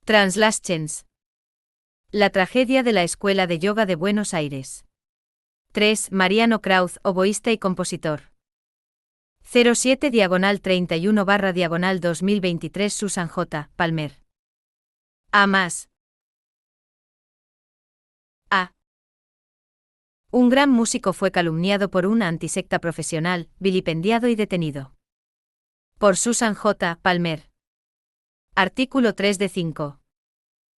Translations. La tragedia de la Escuela de Yoga de Buenos Aires. 3. Mariano Krauz, oboísta y compositor. 07/31/2023 Susan J. Palmer. A. Un gran músico fue calumniado por una antisecta profesional, vilipendiado y detenido. Por Susan J. Palmer. Artículo 3 de 5.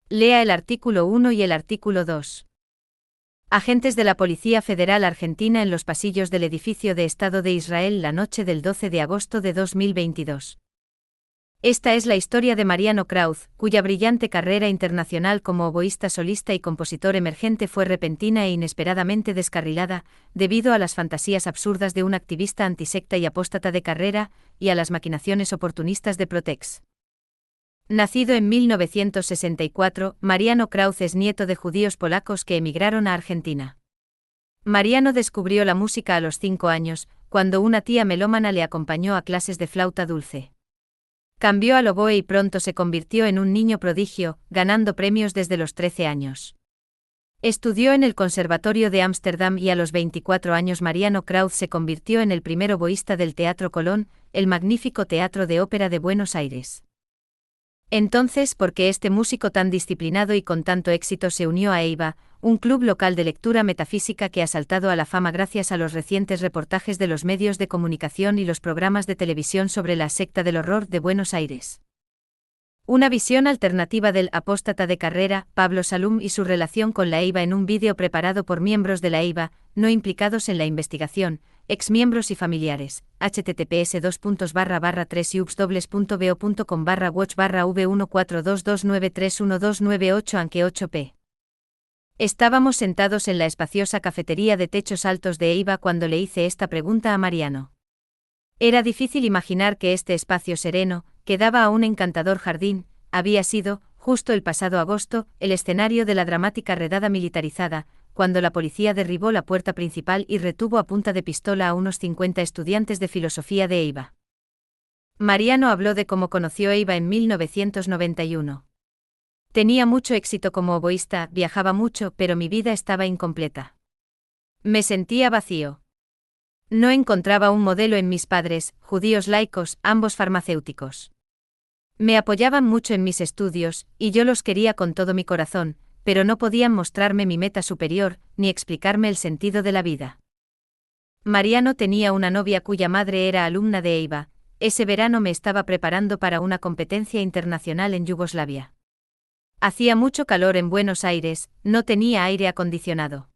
Lea el artículo 1 y el artículo 2. Agentes de la Policía Federal Argentina en los pasillos del edificio de Estado de Israel la noche del 12 de agosto de 2022. Esta es la historia de Mariano Krauz, cuya brillante carrera internacional como oboísta solista y compositor emergente fue repentina e inesperadamente descarrilada, debido a las fantasías absurdas de un activista antisecta y apóstata de carrera, y a las maquinaciones oportunistas de Protex. Nacido en 1964, Mariano Krauz es nieto de judíos polacos que emigraron a Argentina. Mariano descubrió la música a los 5 años, cuando una tía melómana le acompañó a clases de flauta dulce. Cambió al oboe y pronto se convirtió en un niño prodigio, ganando premios desde los 13 años. Estudió en el Conservatorio de Ámsterdam y a los 24 años Mariano Krauz se convirtió en el primer oboísta del Teatro Colón, el magnífico teatro de ópera de Buenos Aires. Entonces, ¿por qué este músico tan disciplinado y con tanto éxito se unió a EIVA, un club local de lectura metafísica que ha saltado a la fama gracias a los recientes reportajes de los medios de comunicación y los programas de televisión sobre la secta del horror de Buenos Aires? Una visión alternativa del apóstata de carrera, Pablo Salum, y su relación con la EIVA en un vídeo preparado por miembros de la EIVA, no implicados en la investigación, exmiembros y familiares. https://3ubs.bo.com/watch/v14229312998 anque 8p. Estábamos sentados en la espaciosa cafetería de techos altos de EIVA cuando le hice esta pregunta a Mariano. Era difícil imaginar que este espacio sereno, que daba a un encantador jardín, había sido, justo el pasado agosto, el escenario de la dramática redada militarizada, cuando la policía derribó la puerta principal y retuvo a punta de pistola a unos 50 estudiantes de filosofía de EIVA. Mariano habló de cómo conoció EIVA en 1991. Tenía mucho éxito como oboísta, viajaba mucho, pero mi vida estaba incompleta. Me sentía vacío. No encontraba un modelo en mis padres, judíos laicos, ambos farmacéuticos. Me apoyaban mucho en mis estudios, y yo los quería con todo mi corazón, pero no podían mostrarme mi meta superior, ni explicarme el sentido de la vida. Mariano tenía una novia cuya madre era alumna de EIVA. Ese verano me estaba preparando para una competencia internacional en Yugoslavia. Hacía mucho calor en Buenos Aires, no tenía aire acondicionado.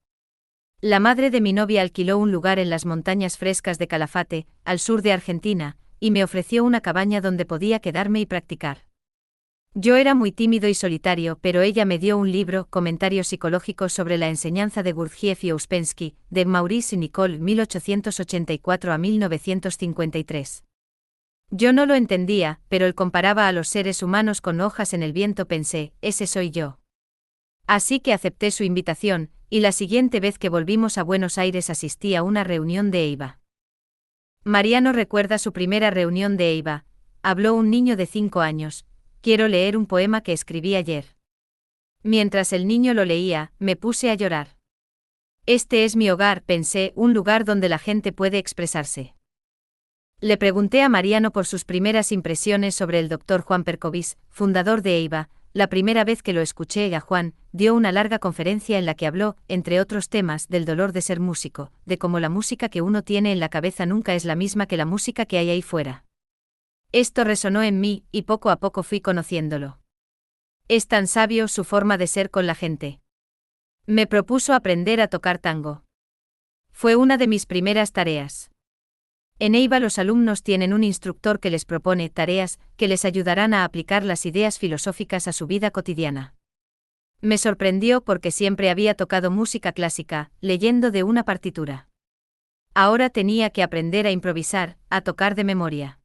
La madre de mi novia alquiló un lugar en las montañas frescas de Calafate, al sur de Argentina, y me ofreció una cabaña donde podía quedarme y practicar. Yo era muy tímido y solitario, pero ella me dio un libro, Comentarios psicológicos sobre la enseñanza de Gurdjieff y Ouspensky, de Maurice y Nicole, 1884 a 1953. Yo no lo entendía, pero él comparaba a los seres humanos con hojas en el viento. Pensé, ese soy yo. Así que acepté su invitación, y la siguiente vez que volvimos a Buenos Aires asistí a una reunión de EIVA. Mariano recuerda su primera reunión de EIVA. Habló un niño de 5 años. Quiero leer un poema que escribí ayer. Mientras el niño lo leía, me puse a llorar. Este es mi hogar, pensé, un lugar donde la gente puede expresarse. Le pregunté a Mariano por sus primeras impresiones sobre el Dr. Juan Percovis, fundador de EIVA. La primera vez que lo escuché a Juan, dio una larga conferencia en la que habló, entre otros temas, del dolor de ser músico, de cómo la música que uno tiene en la cabeza nunca es la misma que la música que hay ahí fuera. Esto resonó en mí, y poco a poco fui conociéndolo. Es tan sabio su forma de ser con la gente. Me propuso aprender a tocar tango. Fue una de mis primeras tareas. En EIVA los alumnos tienen un instructor que les propone tareas que les ayudarán a aplicar las ideas filosóficas a su vida cotidiana. Me sorprendió porque siempre había tocado música clásica, leyendo de una partitura. Ahora tenía que aprender a improvisar, a tocar de memoria.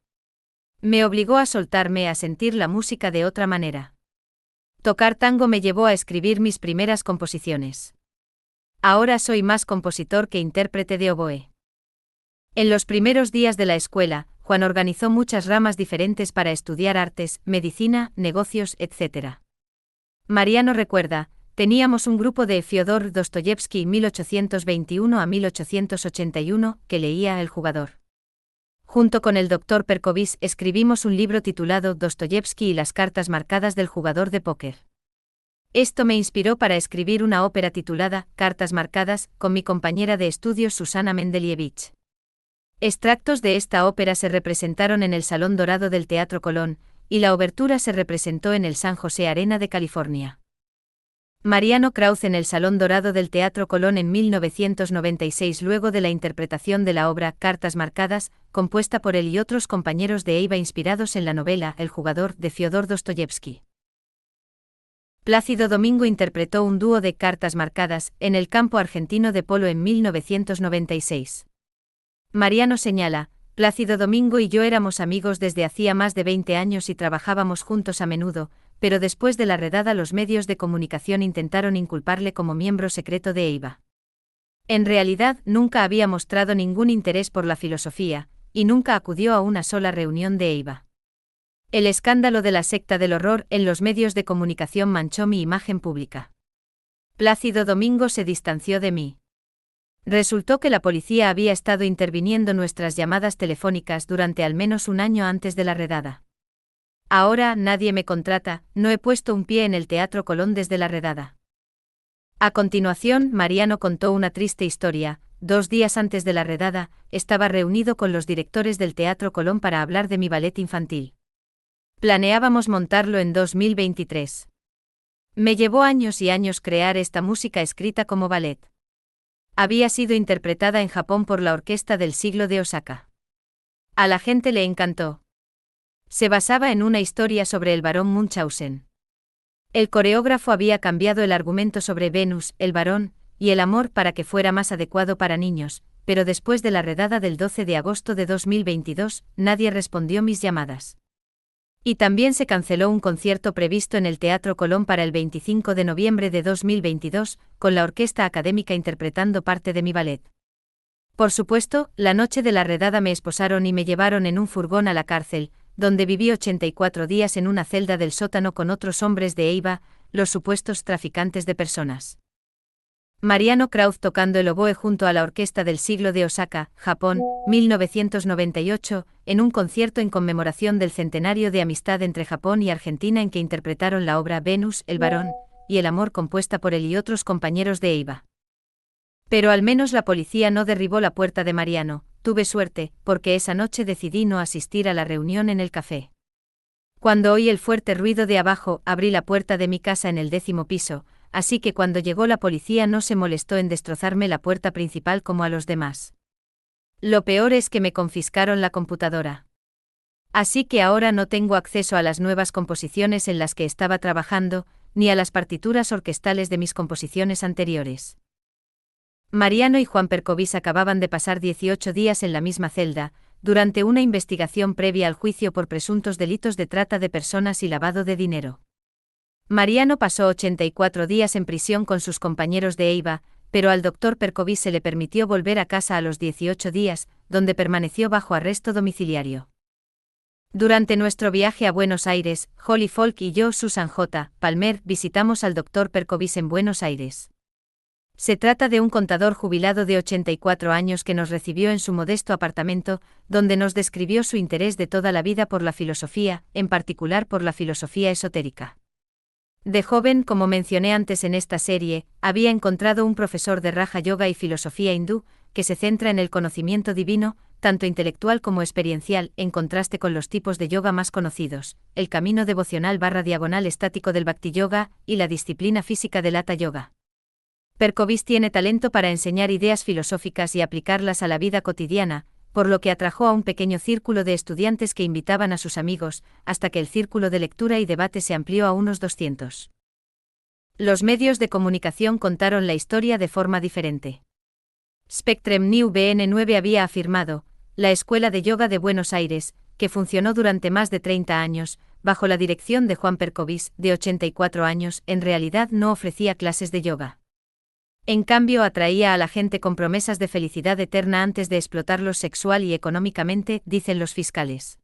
Me obligó a soltarme, a sentir la música de otra manera. Tocar tango me llevó a escribir mis primeras composiciones. Ahora soy más compositor que intérprete de oboe. En los primeros días de la escuela, Juan organizó muchas ramas diferentes para estudiar artes, medicina, negocios, etc. Mariano recuerda, teníamos un grupo de Fyodor Dostoyevsky 1821 a 1881 que leía El jugador. Junto con el Dr. Perkovic escribimos un libro titulado Dostoyevsky y las cartas marcadas del jugador de póker. Esto me inspiró para escribir una ópera titulada Cartas marcadas, con mi compañera de estudios Susana Mendelievich. Extractos de esta ópera se representaron en el Salón Dorado del Teatro Colón, y la obertura se representó en el San José Arena de California. Mariano Krauz en el Salón Dorado del Teatro Colón en 1996 luego de la interpretación de la obra Cartas marcadas, compuesta por él y otros compañeros de EIVA inspirados en la novela El jugador de Fyodor Dostoyevsky. Plácido Domingo interpretó un dúo de Cartas marcadas en el campo argentino de polo en 1996. Mariano señala, Plácido Domingo y yo éramos amigos desde hacía más de 20 años y trabajábamos juntos a menudo, pero después de la redada los medios de comunicación intentaron inculparle como miembro secreto de EIVA. En realidad nunca había mostrado ningún interés por la filosofía, y nunca acudió a una sola reunión de EIVA. El escándalo de la secta del horror en los medios de comunicación manchó mi imagen pública. Plácido Domingo se distanció de mí. Resultó que la policía había estado interviniendo nuestras llamadas telefónicas durante al menos un año antes de la redada. Ahora nadie me contrata, no he puesto un pie en el Teatro Colón desde la redada. A continuación, Mariano contó una triste historia. 2 días antes de la redada, estaba reunido con los directores del Teatro Colón para hablar de mi ballet infantil. Planeábamos montarlo en 2023. Me llevó años y años crear esta música escrita como ballet. Había sido interpretada en Japón por la Orquesta del Siglo de Osaka. A la gente le encantó. Se basaba en una historia sobre el barón Munchausen. El coreógrafo había cambiado el argumento sobre Venus, el varón, y el amor para que fuera más adecuado para niños, pero después de la redada del 12 de agosto de 2022, nadie respondió mis llamadas. Y también se canceló un concierto previsto en el Teatro Colón para el 25 de noviembre de 2022, con la Orquesta Académica interpretando parte de mi ballet. Por supuesto, la noche de la redada me esposaron y me llevaron en un furgón a la cárcel, donde viví 84 días en una celda del sótano con otros hombres de EIVA, los supuestos traficantes de personas. Mariano Krauz tocando el oboe junto a la Orquesta del Siglo de Osaka, Japón, 1998, en un concierto en conmemoración del centenario de amistad entre Japón y Argentina en que interpretaron la obra Venus, el varón, y el amor compuesta por él y otros compañeros de EIVA. Pero al menos la policía no derribó la puerta de Mariano, tuve suerte, porque esa noche decidí no asistir a la reunión en el café. Cuando oí el fuerte ruido de abajo, abrí la puerta de mi casa en el 10º piso, así que cuando llegó la policía no se molestó en destrozarme la puerta principal como a los demás. Lo peor es que me confiscaron la computadora. Así que ahora no tengo acceso a las nuevas composiciones en las que estaba trabajando, ni a las partituras orquestales de mis composiciones anteriores. Mariano y Juan Perkovic acababan de pasar 18 días en la misma celda, durante una investigación previa al juicio por presuntos delitos de trata de personas y lavado de dinero. Mariano pasó 84 días en prisión con sus compañeros de EIVA, pero al Dr. Perkovic se le permitió volver a casa a los 18 días, donde permaneció bajo arresto domiciliario. Durante nuestro viaje a Buenos Aires, Holly Folk y yo, Susan J. Palmer, visitamos al Dr. Perkovic en Buenos Aires. Se trata de un contador jubilado de 84 años que nos recibió en su modesto apartamento, donde nos describió su interés de toda la vida por la filosofía, en particular por la filosofía esotérica. De joven, como mencioné antes en esta serie, había encontrado un profesor de Raja Yoga y filosofía hindú, que se centra en el conocimiento divino, tanto intelectual como experiencial, en contraste con los tipos de yoga más conocidos, el camino devocional / estático del Bhakti Yoga, y la disciplina física del Hatha Yoga. Perkovic tiene talento para enseñar ideas filosóficas y aplicarlas a la vida cotidiana, por lo que atrajo a un pequeño círculo de estudiantes que invitaban a sus amigos, hasta que el círculo de lectura y debate se amplió a unos 200. Los medios de comunicación contaron la historia de forma diferente. Spectrum New BN9 había afirmado, la Escuela de Yoga de Buenos Aires, que funcionó durante más de 30 años, bajo la dirección de Juan Perkovic, de 84 años, en realidad no ofrecía clases de yoga. En cambio atraía a la gente con promesas de felicidad eterna antes de explotarlos sexual y económicamente, dicen los fiscales.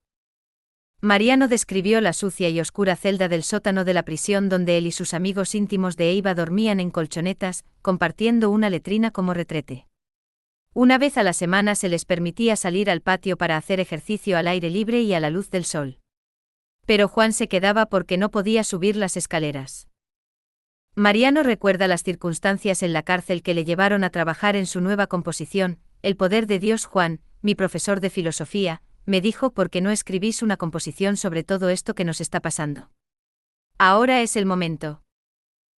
Mariano describió la sucia y oscura celda del sótano de la prisión donde él y sus amigos íntimos de Eiva dormían en colchonetas, compartiendo una letrina como retrete. Una vez a la semana se les permitía salir al patio para hacer ejercicio al aire libre y a la luz del sol. Pero Juan se quedaba porque no podía subir las escaleras. Mariano recuerda las circunstancias en la cárcel que le llevaron a trabajar en su nueva composición, El poder de Dios. Juan, mi profesor de filosofía, me dijo: ¿por qué no escribís una composición sobre todo esto que nos está pasando? Ahora es el momento.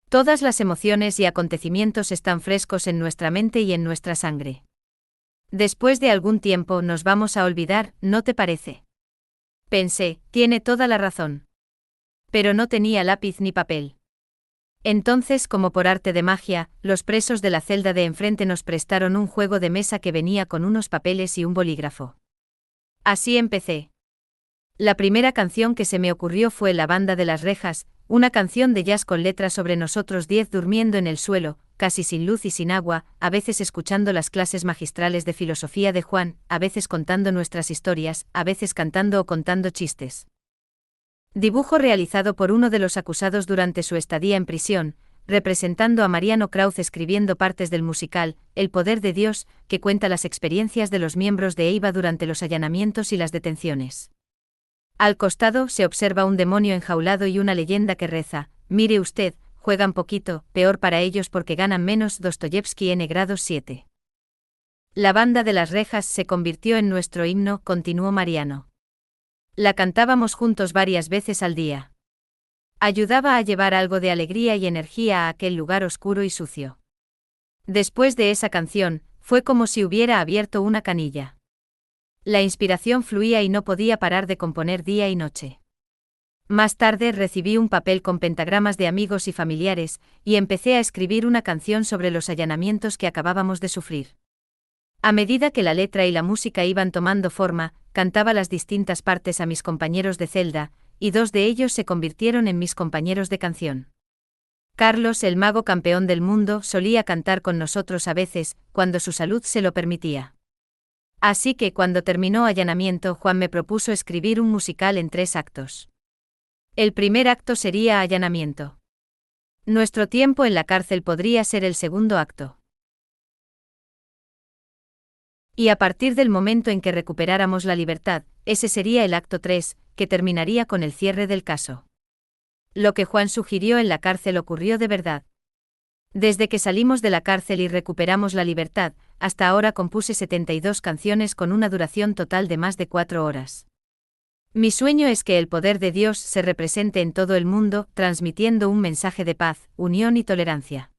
Todas las emociones y acontecimientos están frescos en nuestra mente y en nuestra sangre. Después de algún tiempo nos vamos a olvidar, ¿no te parece? Pensé, tiene toda la razón. Pero no tenía lápiz ni papel. Entonces, como por arte de magia, los presos de la celda de enfrente nos prestaron un juego de mesa que venía con unos papeles y un bolígrafo. Así empecé. La primera canción que se me ocurrió fue La banda de las rejas, una canción de jazz con letras sobre nosotros 10 durmiendo en el suelo, casi sin luz y sin agua, a veces escuchando las clases magistrales de filosofía de Juan, a veces contando nuestras historias, a veces cantando o contando chistes. Dibujo realizado por uno de los acusados durante su estadía en prisión, representando a Mariano Krauz escribiendo partes del musical, El poder de Dios, que cuenta las experiencias de los miembros de Eiva durante los allanamientos y las detenciones. Al costado se observa un demonio enjaulado y una leyenda que reza: mire usted, juegan poquito, peor para ellos porque ganan menos. Dostoyevsky N. Grados 7. La banda de las rejas se convirtió en nuestro himno, continuó Mariano. La cantábamos juntos varias veces al día. Ayudaba a llevar algo de alegría y energía a aquel lugar oscuro y sucio. Después de esa canción, fue como si hubiera abierto una canilla. La inspiración fluía y no podía parar de componer día y noche. Más tarde recibí un papel con pentagramas de amigos y familiares, y empecé a escribir una canción sobre los allanamientos que acabábamos de sufrir. A medida que la letra y la música iban tomando forma, cantaba las distintas partes a mis compañeros de celda, y 2 de ellos se convirtieron en mis compañeros de canción. Carlos, el mago campeón del mundo, solía cantar con nosotros a veces, cuando su salud se lo permitía. Así que cuando terminó Allanamiento, Juan me propuso escribir un musical en 3 actos. El primer acto sería Allanamiento. Nuestro tiempo en la cárcel podría ser el segundo acto. Y a partir del momento en que recuperáramos la libertad, ese sería el acto 3, que terminaría con el cierre del caso. Lo que Juan sugirió en la cárcel ocurrió de verdad. Desde que salimos de la cárcel y recuperamos la libertad, hasta ahora compuse 72 canciones con una duración total de más de 4 horas. Mi sueño es que el poder de Dios se represente en todo el mundo, transmitiendo un mensaje de paz, unión y tolerancia.